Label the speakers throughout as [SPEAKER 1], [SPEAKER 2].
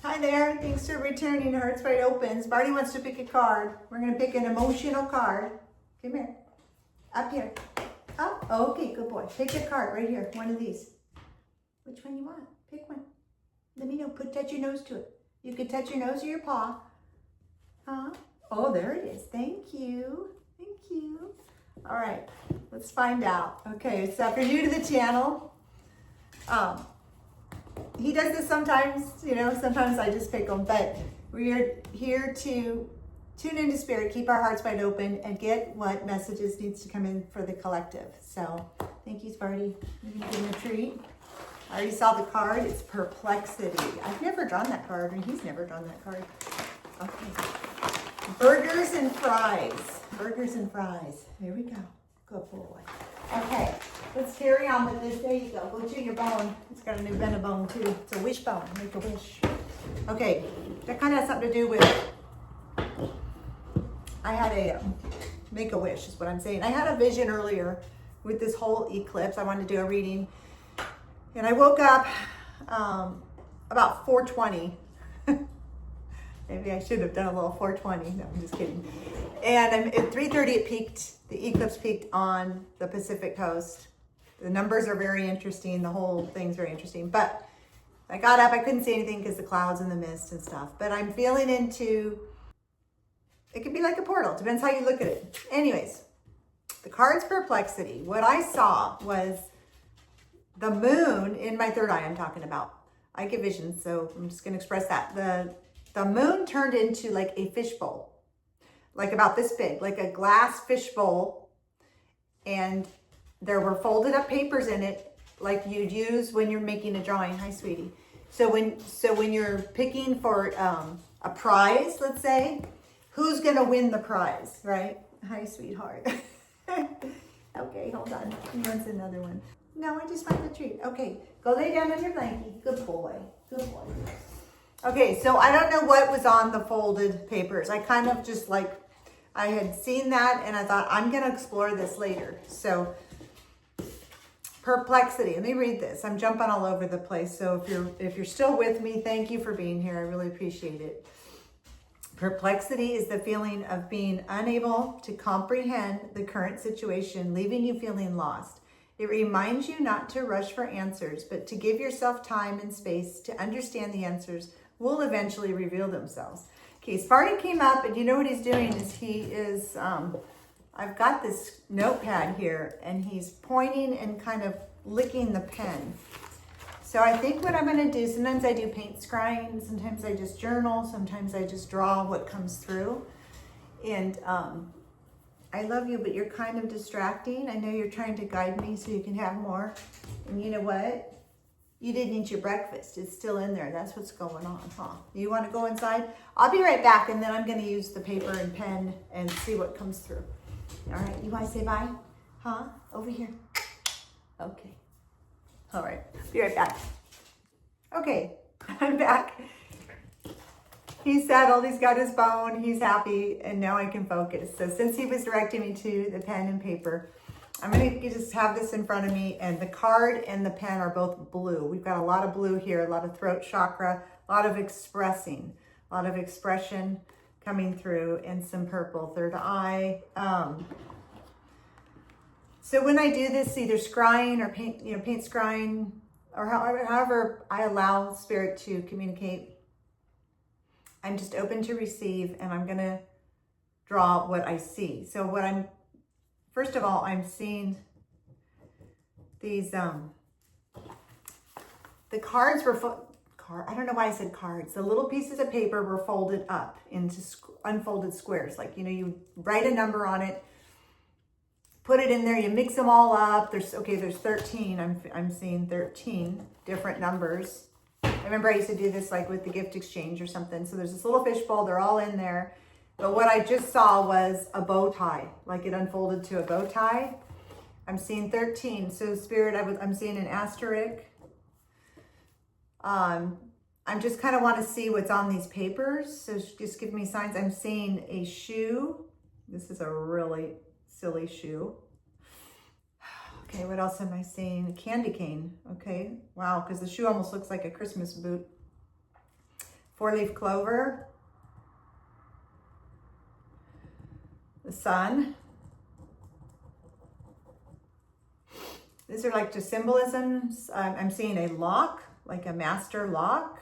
[SPEAKER 1] Hi there, thanks for returning Hearts Wide Opens. Barney wants to pick a card. We're gonna pick an emotional card. Come here, up here. Up, okay, good boy. Pick a card right here, one of these. Which one you want? Pick one. Let me know, touch your nose to it. You could touch your nose or your paw. Huh? Oh, there it is, thank you. Thank you. All right, let's find out. Okay, so if you're new to the channel, he does this sometimes, sometimes I just pick them, but we're here to tune into spirit, keep our hearts wide open, and get what messages needs to come in for the collective. So thank you, Sparty. You're gonna give him a treat. I already saw the card. It's perplexity. I've never drawn that card, and he's never drawn that card. Okay. Burgers and fries. Burgers and fries. Here we go. Good boy. Okay, let's carry on with this. There you go. Go chew your bone. It's got a new venom bone too. It's a wish bone. Make a wish. Okay, that kind of has something to do with. I had a make a wish is what I'm saying. I had a vision earlier with this whole eclipse. I wanted to do a reading, and I woke up about 4:20. Maybe I should have done a little 4:20. No, I'm just kidding. And at 3:30 it peaked. The eclipse peaked on the Pacific coast. The numbers are very interesting. The whole thing's very interesting. But I got up. I couldn't see anything because the clouds and the mist and stuff. But I'm feeling into, it could be like a portal. Depends how you look at it. Anyways, the card's perplexity. What I saw was the moon in my third eye I'm talking about. I get visions, so I'm just going to express that. The moon turned into like a fishbowl. Like about this big, like a glass fishbowl, and there were folded up papers in it, like you'd use when you're making a drawing. Hi, sweetie. So when you're picking for a prize, let's say, who's gonna win the prize, right? Hi, sweetheart. Okay, hold on. He wants another one. No, I just found the treat. Okay, go lay down on your blankie. Good boy. Good boy. Okay, so I don't know what was on the folded papers. I kind of just I had seen that and I thought I'm going to explore this later. So perplexity. Let me read this. I'm jumping all over the place. So if you're still with me, thank you for being here. I really appreciate it. Perplexity is the feeling of being unable to comprehend the current situation, leaving you feeling lost. It reminds you not to rush for answers, but to give yourself time and space to understand the answers will eventually reveal themselves. Okay, Spartan came up, and you know what he's doing is I've got this notepad here, and he's pointing and kind of licking the pen. So I think what I'm going to do, sometimes I do paint scrying, sometimes I just journal, sometimes I just draw what comes through. And I love you, but you're kind of distracting. I know you're trying to guide me so you can have more. And you know what? You didn't eat your breakfast. It's still in there. That's what's going on, huh? You want to go inside? I'll be right back, and then I'm going to use the paper and pen and see what comes through. All right, you want to say bye? Huh? Over here. Okay. All right, be right back. Okay, I'm back. He's settled, he's got his bone, he's happy, and now I can focus. So since he was directing me to the pen and paper, I'm going to just have this in front of me, and the card and the pen are both blue. We've got a lot of blue here, a lot of throat chakra, a lot of expressing, a lot of expression coming through, and some purple, third eye. So when I do this, either scrying or paint scrying, or however I allow spirit to communicate, I'm just open to receive, and I'm going to draw what I see. So first of all, I'm seeing these, the cards were, I don't know why I said cards. The little pieces of paper were folded up into unfolded squares. Like, you write a number on it, put it in there, you mix them all up. There's 13. I'm seeing 13 different numbers. I remember I used to do this like with the gift exchange or something. So there's this little fishbowl, they're all in there. But what I just saw was a bow tie, like it unfolded to a bow tie. I'm seeing 13. So spirit, I'm seeing an asterisk. I'm just kind of want to see what's on these papers. So just give me signs. I'm seeing a shoe. This is a really silly shoe. Okay, what else am I seeing? A candy cane. Okay, wow, because the shoe almost looks like a Christmas boot. 4-leaf clover, the sun. These are like just symbolisms. I'm seeing a lock, like a master lock.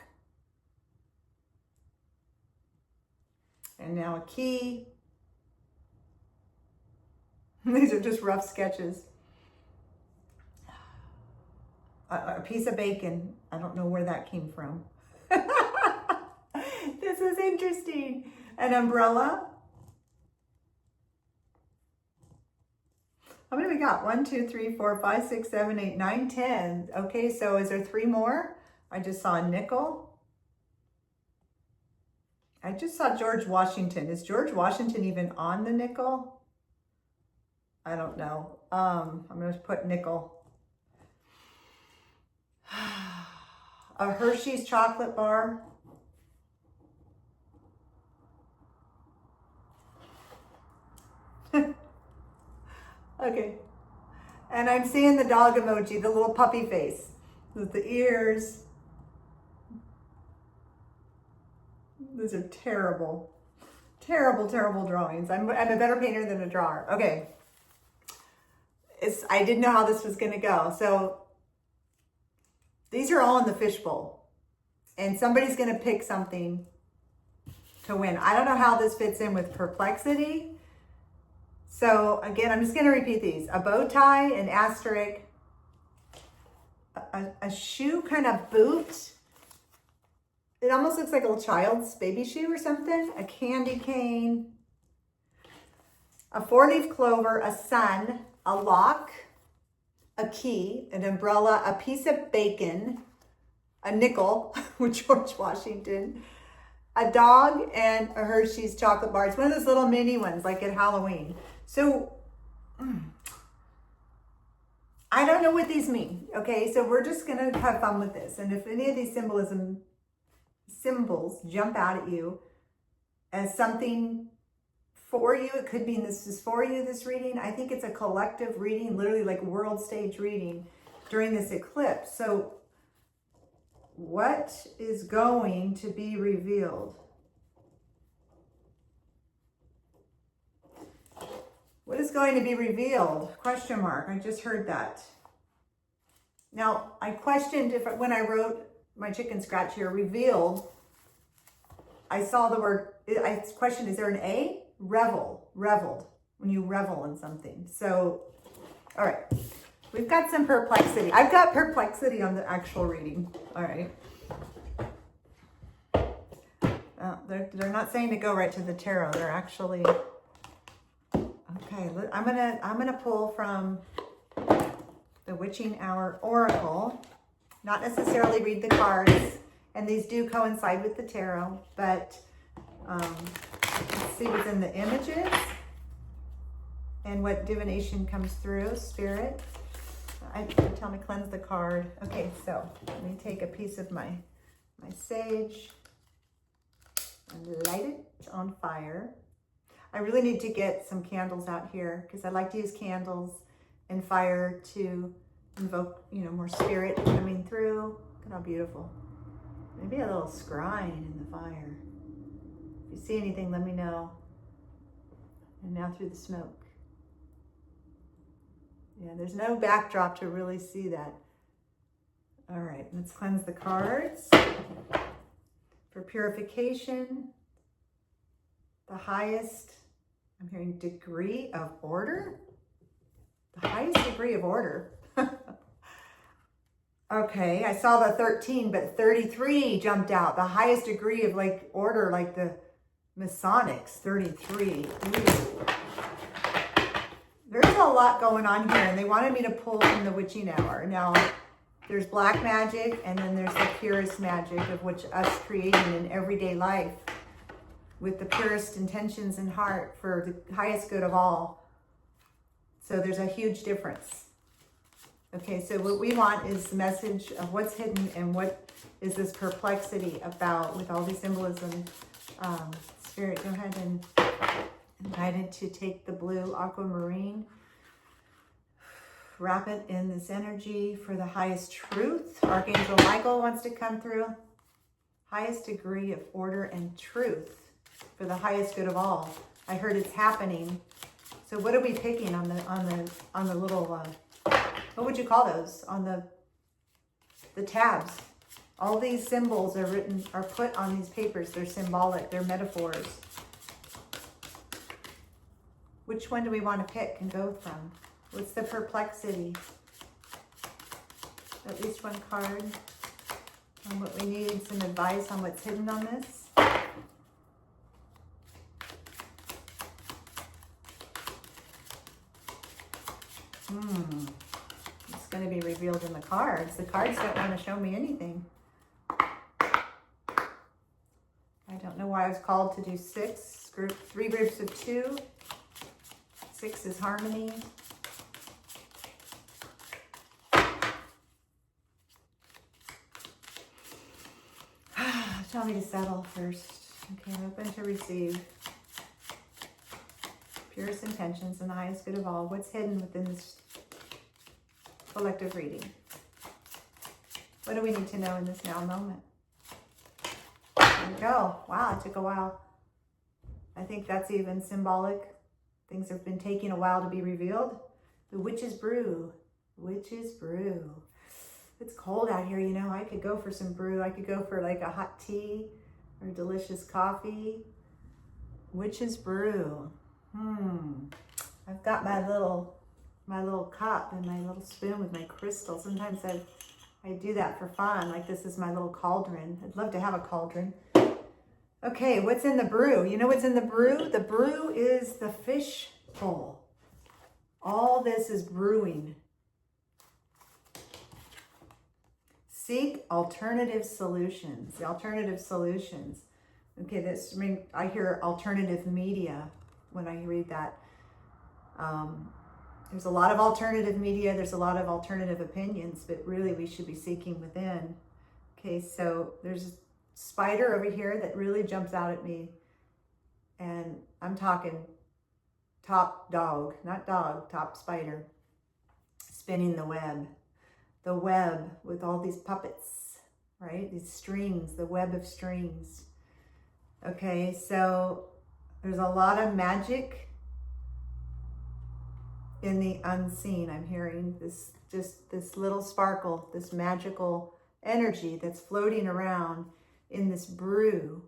[SPEAKER 1] And now a key. These are just rough sketches. A piece of bacon. I don't know where that came from. This is interesting. An umbrella. How many we got? 1, 2, 3, 4, 5, 6, 7, 8, 9, 10. Okay, so is there 3 more? I just saw a nickel. I just saw George Washington. Is George Washington even on the nickel? I don't know. I'm going to put nickel. A Hershey's chocolate bar. Okay. And I'm seeing the dog emoji, the little puppy face with the ears. These are terrible, terrible, terrible drawings. I'm a better painter than a drawer. Okay. I didn't know how this was going to go. So these are all in the fishbowl. And somebody's going to pick something to win. I don't know how this fits in with perplexity. So again, I'm just going to repeat these. A bow tie, an asterisk, a shoe kind of boot. It almost looks like a little child's baby shoe or something. A candy cane, a 4-leaf clover, a sun, a lock, a key, an umbrella, a piece of bacon, a nickel with George Washington, a dog, and a Hershey's chocolate bar. It's one of those little mini ones like at Halloween. So I don't know what these mean. Okay, so we're just gonna have fun with this. And if any of these symbols jump out at you as something for you, it could mean this is for you, this reading. I think it's a collective reading, literally like world stage reading during this eclipse. So what is going to be revealed? What is going to be revealed? Question mark. I just heard that. Now, I questioned if when I wrote my chicken scratch here, revealed, I saw the word, I questioned, is there an A? Reveled, when you revel in something. So, all right. We've got some perplexity. I've got perplexity on the actual reading. All right. They're not saying to go right to the tarot. They're actually... Okay, I'm gonna pull from the Witching Hour Oracle. Not necessarily read the cards, and these do coincide with the tarot, but let's see what's in the images and what divination comes through. Spirit, tell me cleanse the card. Okay, so let me take a piece of my sage and light it on fire. I really need to get some candles out here because I like to use candles and fire to invoke, more spirit coming through. Look at how beautiful. Maybe a little scrying in the fire. If you see anything, let me know. And now through the smoke. Yeah, there's no backdrop to really see that. All right, let's cleanse the cards. For purification, the highest, I'm hearing degree of order. The highest degree of order. Okay, I saw the 13, but 33 jumped out. The highest degree of order, like the Masonics, 33. Ooh. There's a lot going on here, and they wanted me to pull from the Witching Hour. Now, there's black magic, and then there's the purest magic of which us creating in everyday life with the purest intentions in heart for the highest good of all. So there's a huge difference. Okay, so what we want is the message of what's hidden and what is this perplexity about with all these symbolism. Spirit, go ahead and invite it to take the blue aquamarine, wrap it in this energy for the highest truth. Archangel Michael wants to come through. highest degree of order and truth for the highest good of all. I heard it's happening. So what are we picking on the little, what would you call those? On the tabs. All these symbols are put on these papers. They're symbolic, they're metaphors. Which one do we want to pick and go from? What's the perplexity? At least one card on what we need, some advice on what's hidden on this. It's going to be revealed in the cards. The cards don't want to show me anything. I don't know why I was called to do 6. 3 groups of 2. 6 is harmony. Tell me to settle first. Okay, I'm open to receive. Purest intentions and the highest good of all. What's hidden within this collective reading? What do we need to know in this now moment? There we go. Wow, it took a while. I think that's even symbolic. Things have been taking a while to be revealed. The witch's brew. Witch's brew. It's cold out here, you know. I could go for some brew. I could go for like a hot tea or delicious coffee. Witch's brew. I've got my little cup and my little spoon with my crystal. Sometimes I do that for fun. Like this is my little cauldron. I'd love to have a cauldron. Okay, what's in the brew? You know what's in the brew? The brew is the fish bowl. All this is brewing. Seek alternative solutions. The alternative solutions. Okay, I hear alternative media when I read that. There's a lot of alternative media. There's a lot of alternative opinions, but really we should be seeking within. Okay, so there's a spider over here that really jumps out at me. And I'm talking top dog, not dog, top spider. Spinning the web. The web with all these puppets, right? These strings, the web of strings. Okay, so there's a lot of magic in the unseen. I'm hearing this little sparkle, this magical energy that's floating around in this brew.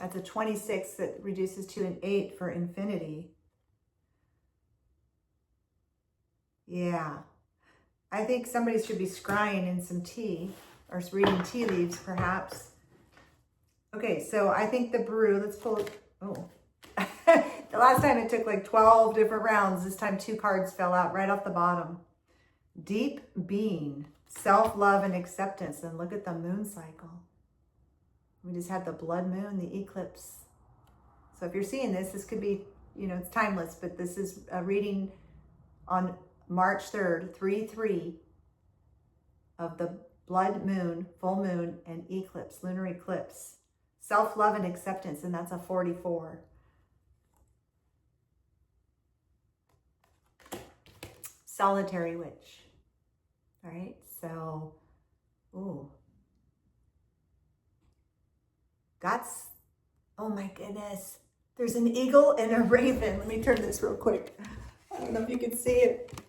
[SPEAKER 1] That's a 26 that reduces to an 8 for infinity. Yeah. I think somebody should be scrying in some tea or reading tea leaves perhaps. Okay, so I think the brew, let's pull it. Oh. The last time it took like 12 different rounds. This time 2 cards fell out right off the bottom. Deep being, self-love and acceptance. And look at the moon cycle. We just had the blood moon, the eclipse. So if you're seeing this, this could be, you know, it's timeless, but this is a reading on March 3rd, 3/3 of the blood moon, full moon, and eclipse, lunar eclipse. Self-love and acceptance, and that's a 44. Solitary witch. All right, so, ooh. Oh my goodness. There's an eagle and a raven. Let me turn this real quick. I don't know if you can see it.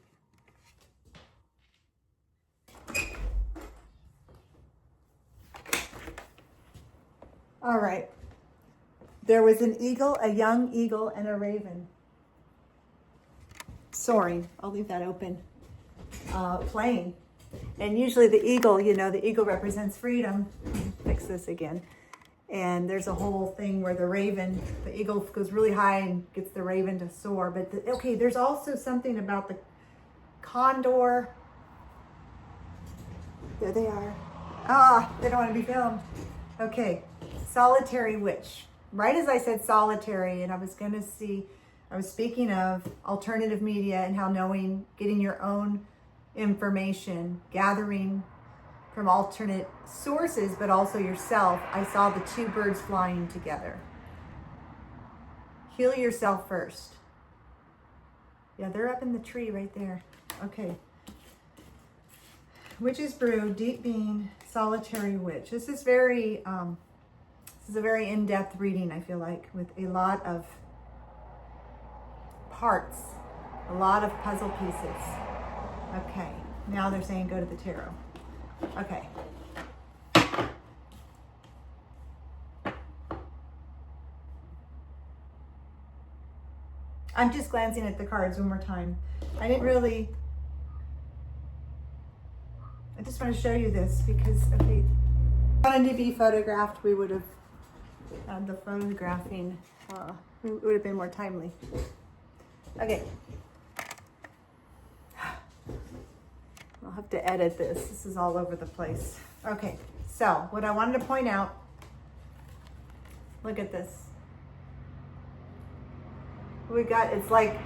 [SPEAKER 1] All right. There was an eagle, a young eagle, and a raven. Soaring. I'll leave that open. Playing. And usually the eagle, you know, the eagle represents freedom. Fix this again. And there's a whole thing where the eagle goes really high and gets the raven to soar. But okay, there's also something about the condor. There they are. Ah, they don't want to be filmed. Okay, solitary witch. Right as I said solitary, and I was speaking of alternative media and how getting your own information, gathering from alternate sources, but also yourself. I saw the 2 birds flying together. Heal yourself first. Yeah, they're up in the tree right there. Okay. Witch's Brew, Deep Being, Solitary Witch. This is very, this is a very in-depth reading, I feel like, with a lot of parts, a lot of puzzle pieces. Okay, now they're saying go to the tarot. Okay. I'm just glancing at the cards one more time. I just want to show you this because if we wanted to be photographed, we would have had the photographing, it would have been more timely. Okay. I'll have to edit this. This is all over the place. Okay, so what I wanted to point out, look at this. We got, it's like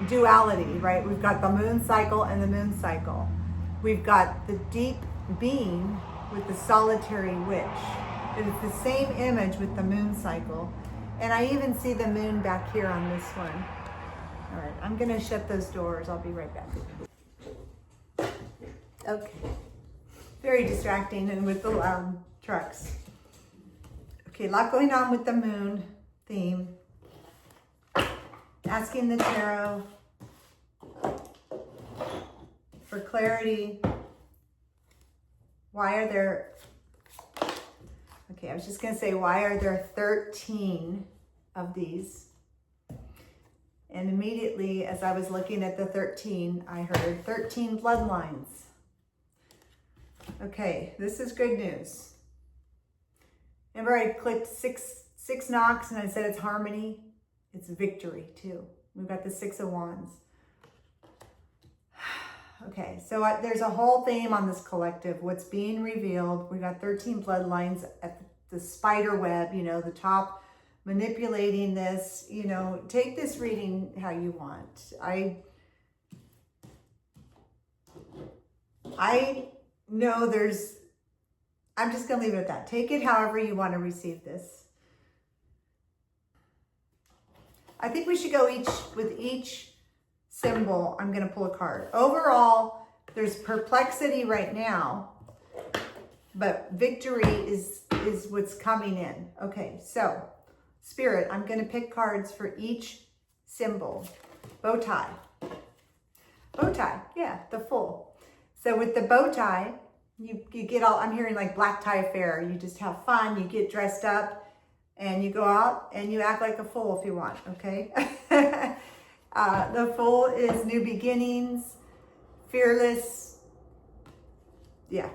[SPEAKER 1] duality, right? We've got the moon cycle and the moon cycle. We've got the deep being with the solitary witch. It's the same image with the moon cycle. And I even see the moon back here on this one. All right, I'm gonna shut those doors. I'll be right back. Okay, very distracting and with the loud trucks. Okay, a lot going on with the moon theme. Asking the tarot for clarity. Why are there, okay, I was just gonna say, why are there 13 of these? And immediately as I was looking at the 13, I heard 13 bloodlines. Okay, this is good news. Remember I clicked six knocks and I said it's harmony? It's victory too. We've got the 6 of Wands. Okay, so there's a whole theme on this collective. What's being revealed. We got 13 bloodlines at the spider web, you know, the top manipulating this, you know, take this reading how you want. I know I'm just going to leave it at that. Take it however you want to receive this. I think we should go with each symbol. I'm going to pull a card. Overall, there's perplexity right now, but victory is what's coming in. Okay, so Spirit, I'm going to pick cards for each symbol. Bow tie. Bow tie, yeah, the full. So with the bow tie, you get all, I'm hearing like black tie affair. You just have fun, you get dressed up, and you go out and you act like a fool if you want, okay? The Fool is new beginnings, fearless, yeah.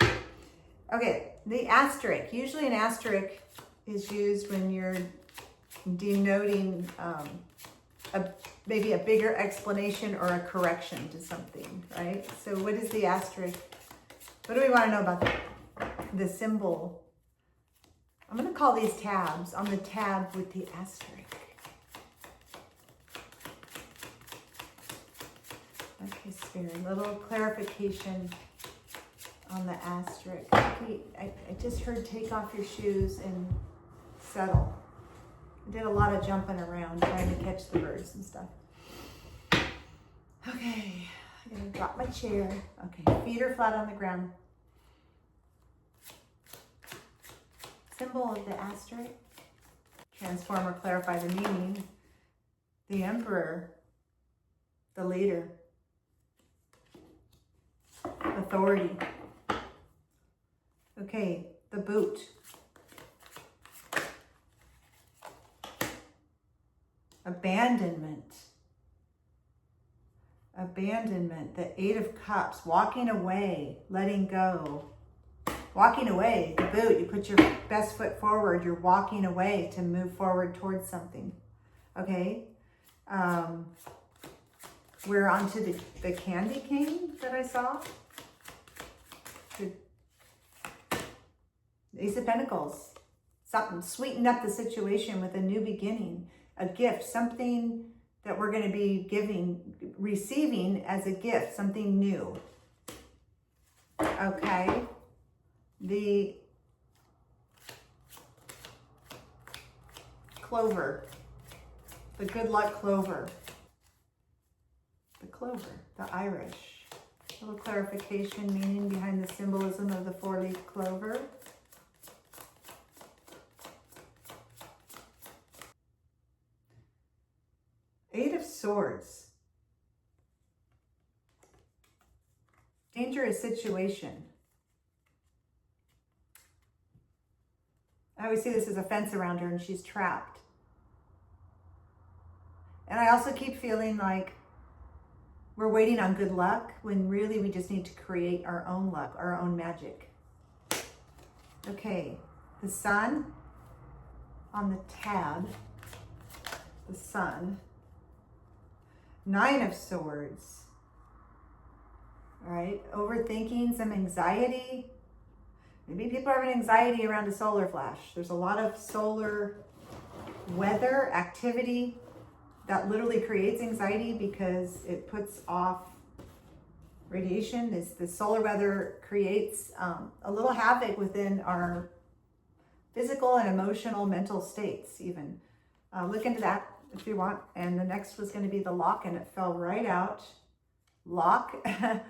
[SPEAKER 1] Okay, the asterisk. Usually an asterisk is used when you're denoting maybe a bigger explanation or a correction to something, right? So what is the asterisk? What do we want to know about the symbol? I'm going to call these tabs. On the tab with the asterisk. Okay, Spirit, a little clarification on the asterisk. Okay, I just heard take off your shoes and settle. I did a lot of jumping around trying to catch the birds and stuff. Okay, I'm going to drop my chair. Okay, feet are flat on the ground. Symbol of the asterisk. Transform or clarify the meaning. The Emperor. The leader. Authority. Okay, the boot. Abandonment. Abandonment. The 8 of Cups. Walking away. Letting go. Walking away. The boot. You put your best foot forward. You're walking away to move forward towards something. Okay. We're on to the candy cane that I saw. The Ace of Pentacles. Something sweetened up the situation with a new beginning. A gift. Something that we're going to be receiving as a gift. Something new. Okay. The clover. The good luck clover. The clover. The Irish. A little clarification, meaning behind the symbolism of the 4-leaf clover. Eight of Swords. Dangerous situation. I always see this as a fence around her and she's trapped. And I also keep feeling like we're waiting on good luck when really we just need to create our own luck, our own magic. Okay, the Sun on the tab. The Sun. 9 of Swords. All right, overthinking, some anxiety. Maybe people are having anxiety around a solar flash. There's a lot of solar weather activity that literally creates anxiety because it puts off radiation. The solar weather creates a little havoc within our physical and emotional mental states even. Look into that if you want. And the next was going to be the Lock, and it fell right out. Lock, the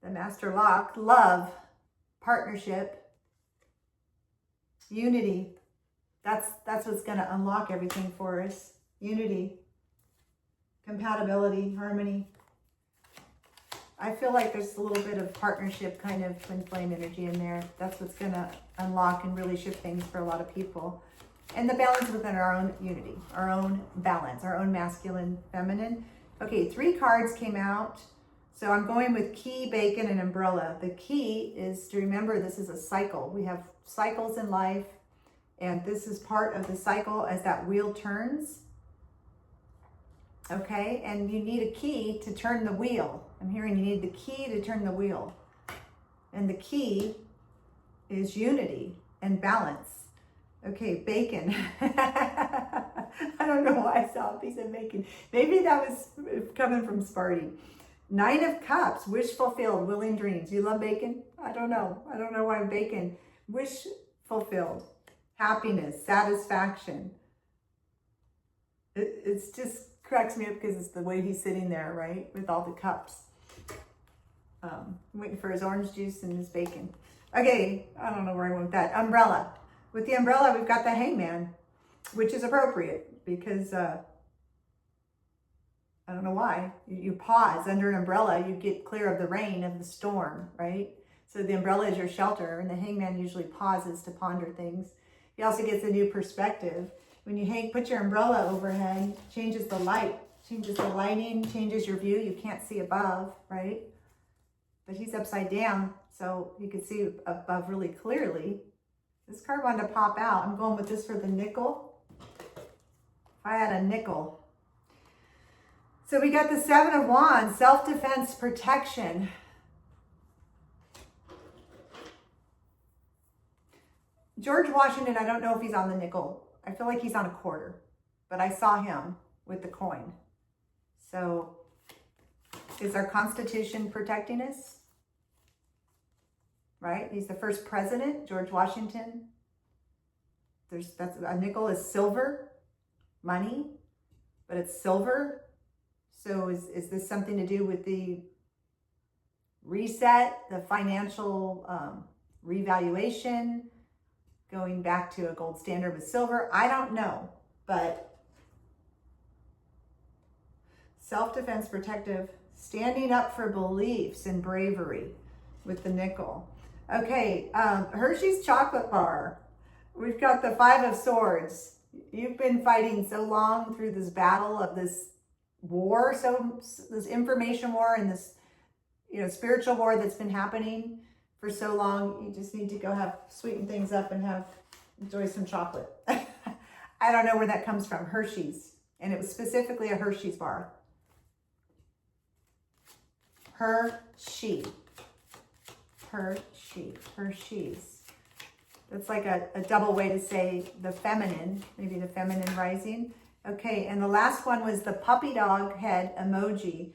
[SPEAKER 1] Master Lock, love, partnership, unity. That's what's going to unlock everything for us. Unity, compatibility, harmony. I feel like there's a little bit of partnership, kind of twin flame energy in there. That's what's going to unlock and really shift things for a lot of people. And the balance within our own unity, our own balance, our own masculine, feminine. Okay, 3 cards came out. So I'm going with key, bacon, and umbrella. The key is to remember this is a cycle. We have cycles in life, and this is part of the cycle as that wheel turns. Okay, and you need a key to turn the wheel. I'm hearing you need the key to turn the wheel. And the key is unity and balance. Okay, bacon. I don't know why I saw a piece of bacon. Maybe that was coming from Sparty. 9 of Cups, wish fulfilled, willing dreams. You love bacon? I don't know. I don't know why bacon. Wish fulfilled, happiness, satisfaction. It's just cracks me up because it's the way he's sitting there, right? With all the cups. Waiting for his orange juice and his bacon. Okay, I don't know where I went with that. Umbrella. With the umbrella, we've got the Hangman, which is appropriate because I don't know why. You pause under an umbrella, you get clear of the rain, of the storm, right? So the umbrella is your shelter, and the Hangman usually pauses to ponder things. He also gets a new perspective. When you put your umbrella overhead, changes the light, changes the lighting, changes your view. You can't see above, right? But he's upside down, so you can see above really clearly. This card wanted to pop out. I'm going with this for the nickel. If I had a nickel. So we got the 7 of Wands, self-defense, protection. George Washington, I don't know if he's on the nickel. I feel like he's on a quarter, but I saw him with the coin. So is our Constitution protecting us? Right? He's the first president, George Washington. That's a nickel is silver, money, but it's silver. So is this something to do with the reset, the financial revaluation, going back to a gold standard with silver? I don't know, but self-defense, protective, standing up for beliefs and bravery with the nickel. Okay, Hershey's chocolate bar. We've got the 5 of Swords. You've been fighting so long through this battle of this war, so this information war and this, spiritual war that's been happening for so long. You just need to go sweeten things up and enjoy some chocolate. I don't know where that comes from. Hershey's, and it was specifically a Hershey's bar. Hershey's. That's like a double way to say the feminine, maybe the feminine rising. Okay, and the last one was the puppy dog head emoji.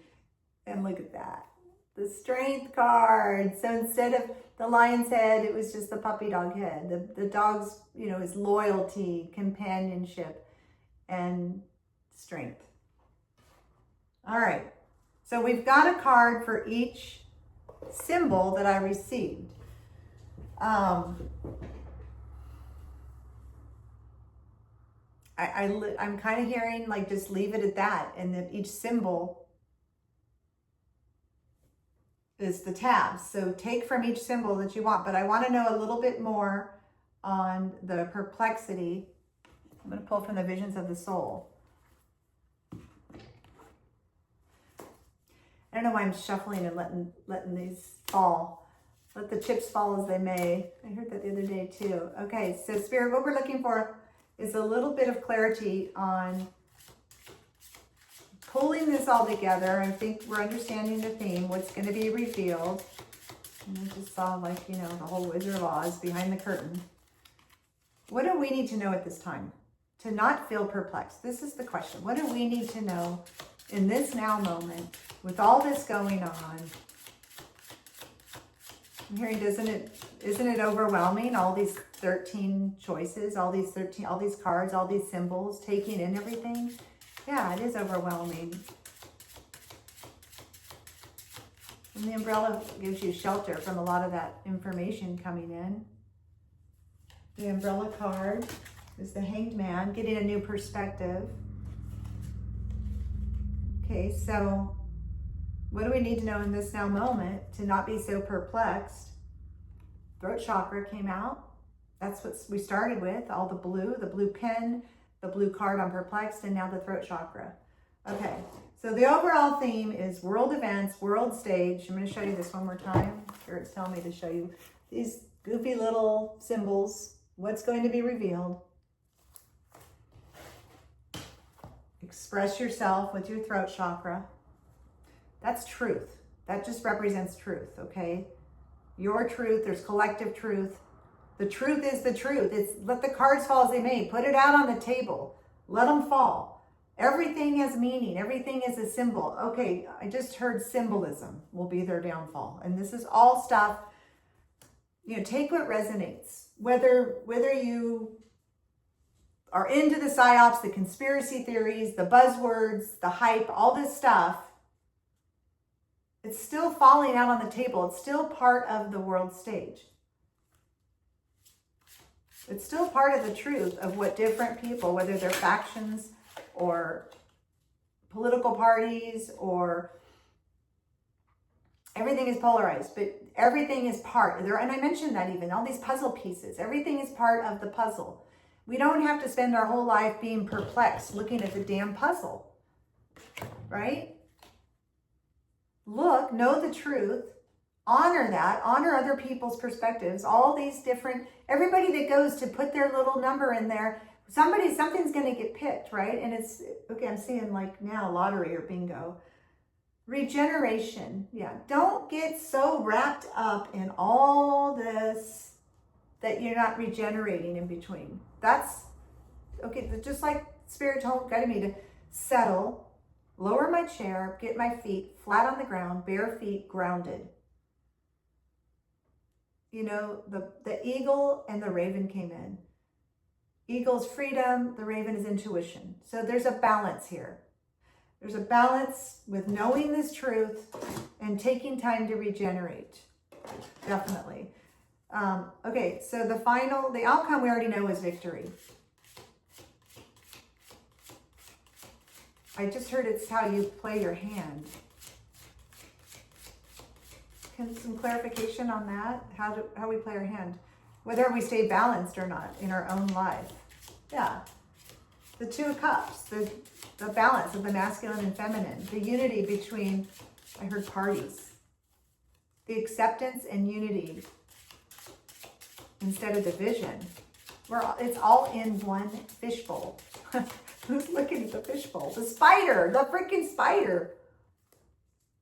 [SPEAKER 1] And look at that, the strength card. So instead of the lion's head, it was just the puppy dog head. The dog's, is loyalty, companionship, and strength. All right, so we've got a card for each symbol that I received. I'm kind of hearing like just leave it at that, and that each symbol is the tabs. So take from each symbol that you want, but I want to know a little bit more on the perplexity. I'm going to pull from the visions of the soul. I don't know why I'm shuffling and letting these fall. Let the chips fall as they may. I heard that the other day too. Okay, so Spirit, what we're looking for is a little bit of clarity on pulling this all together. I think we're understanding the theme, what's going to be revealed. And I just saw, like, you know, the whole Wizard of Oz behind the curtain. What do we need to know at this time to not feel perplexed? This is the question. What do we need to know in this now moment with all this going on? I'm hearing, isn't it overwhelming? All these 13 choices, all these cards, all these symbols, taking in everything. Yeah, it is overwhelming. And the umbrella gives you shelter from a lot of that information coming in. The umbrella card is the Hanged Man, getting a new perspective. Okay, so what do we need to know in this now moment to not be so perplexed? Throat chakra came out. That's what we started with, all the blue pen, the blue card on perplexed, and now the throat chakra. Okay, so the overall theme is world events, world stage. I'm going to show you this one more time. Spirit's telling me to show you these goofy little symbols, what's going to be revealed. Express yourself with your throat chakra. That's truth. That just represents truth, okay? Your truth, there's collective truth. The truth is the truth. It's let the cards fall as they may. Put it out on the table. Let them fall. Everything has meaning. Everything is a symbol. Okay, I just heard symbolism will be their downfall. And this is all stuff, you know, take what resonates. Whether you are into the psyops, the conspiracy theories, the buzzwords, the hype, all this stuff, it's still falling out on the table. It's still part of the world stage. It's still part of the truth of what different people, whether they're factions or political parties, or everything is polarized, but everything is part there. And I mentioned that even all these puzzle pieces, everything is part of the puzzle. We don't have to spend our whole life being perplexed looking at the damn puzzle, right? Look, know the truth, honor that, honor other people's perspectives, all these different, everybody that goes to put their little number in there, something's going to get picked, right? And it's, okay, I'm seeing like now lottery or bingo. Regeneration, yeah. Don't get so wrapped up in all this that you're not regenerating in between. That's, okay, just like Spirit guided me to settle, lower my chair, get my feet flat on the ground, bare feet grounded. You know, the eagle and the raven came in. Eagle's freedom, the raven is intuition. So there's a balance here. There's a balance with knowing this truth and taking time to regenerate. Definitely. Okay, so the outcome we already know is victory. I just heard it's how you play your hand. Can some clarification on that? How we play our hand? Whether we stay balanced or not in our own life. Yeah. The Two of Cups, the balance of the masculine and feminine, the unity between, I heard parties, the acceptance and unity instead of division. It's all in one fishbowl. Who's looking at the fishbowl? The spider, the freaking spider.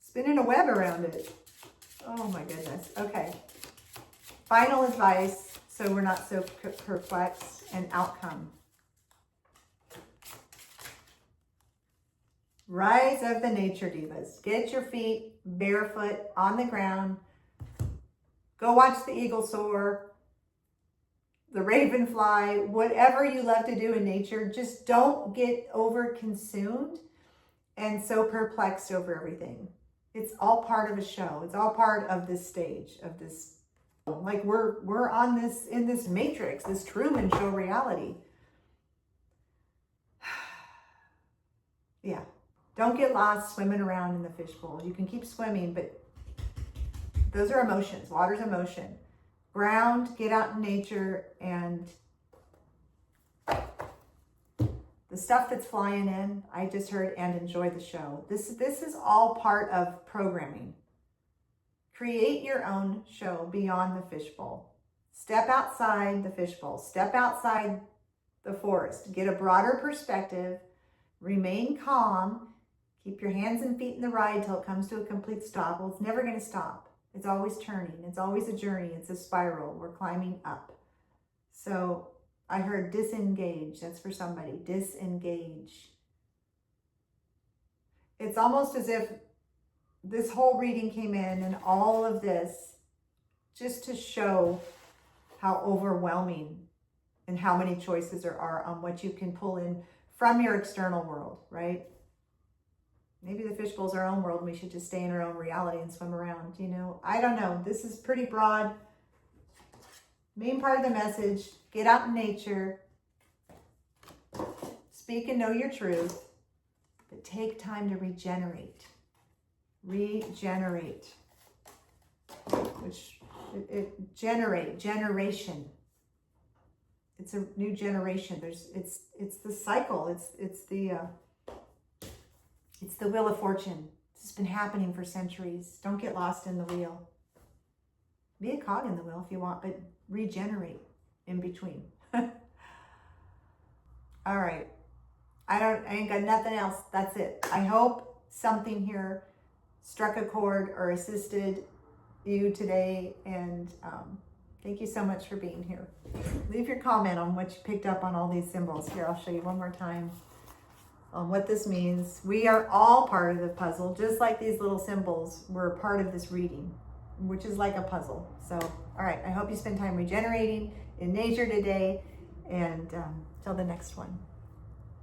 [SPEAKER 1] Spinning a web around it. Oh my goodness. Okay. Final advice, so we're not so perplexed, and outcome. Rise of the nature divas. Get your feet barefoot on the ground. Go watch the eagle soar, the raven fly, whatever you love to do in nature. Just don't get over consumed and so perplexed over everything. It's all part of a show. It's all part of this stage, of this, like we're on this, in this matrix, this Truman Show reality. Yeah. Don't get lost swimming around in the fishbowl. You can keep swimming, but those are emotions. Water's emotion. Ground, get out in nature, and the stuff that's flying in, I just heard, and enjoy the show. This is all part of programming. Create your own show beyond the fishbowl. Step outside the fishbowl. Step outside the forest. Get a broader perspective. Remain calm. Keep your hands and feet in the ride till it comes to a complete stop. Well, it's never going to stop. It's always turning. It's always a journey. It's a spiral. We're climbing up. So I heard disengage. That's for somebody. Disengage. It's almost as if this whole reading came in and all of this just to show how overwhelming and how many choices there are on what you can pull in from your external world, right? Maybe the fishbowl's our own world and we should just stay in our own reality and swim around, you know? I don't know. This is pretty broad. Main part of the message, get out in nature, speak and know your truth, but take time to regenerate. Regenerate. Which, generation. It's a new generation. It's the cycle. It's the wheel of fortune. This has been happening for centuries. Don't get lost in the wheel. Be a cog in the wheel if you want, but regenerate in between. All right. I ain't got nothing else. That's it. I hope something here struck a chord or assisted you today. And thank you so much for being here. Leave your comment on what you picked up on all these symbols. Here, I'll show you one more time on what this means. We are all part of the puzzle, just like these little symbols were part of this reading, which is like a puzzle. So, all right, I hope you spend time regenerating in nature today, and till the next one.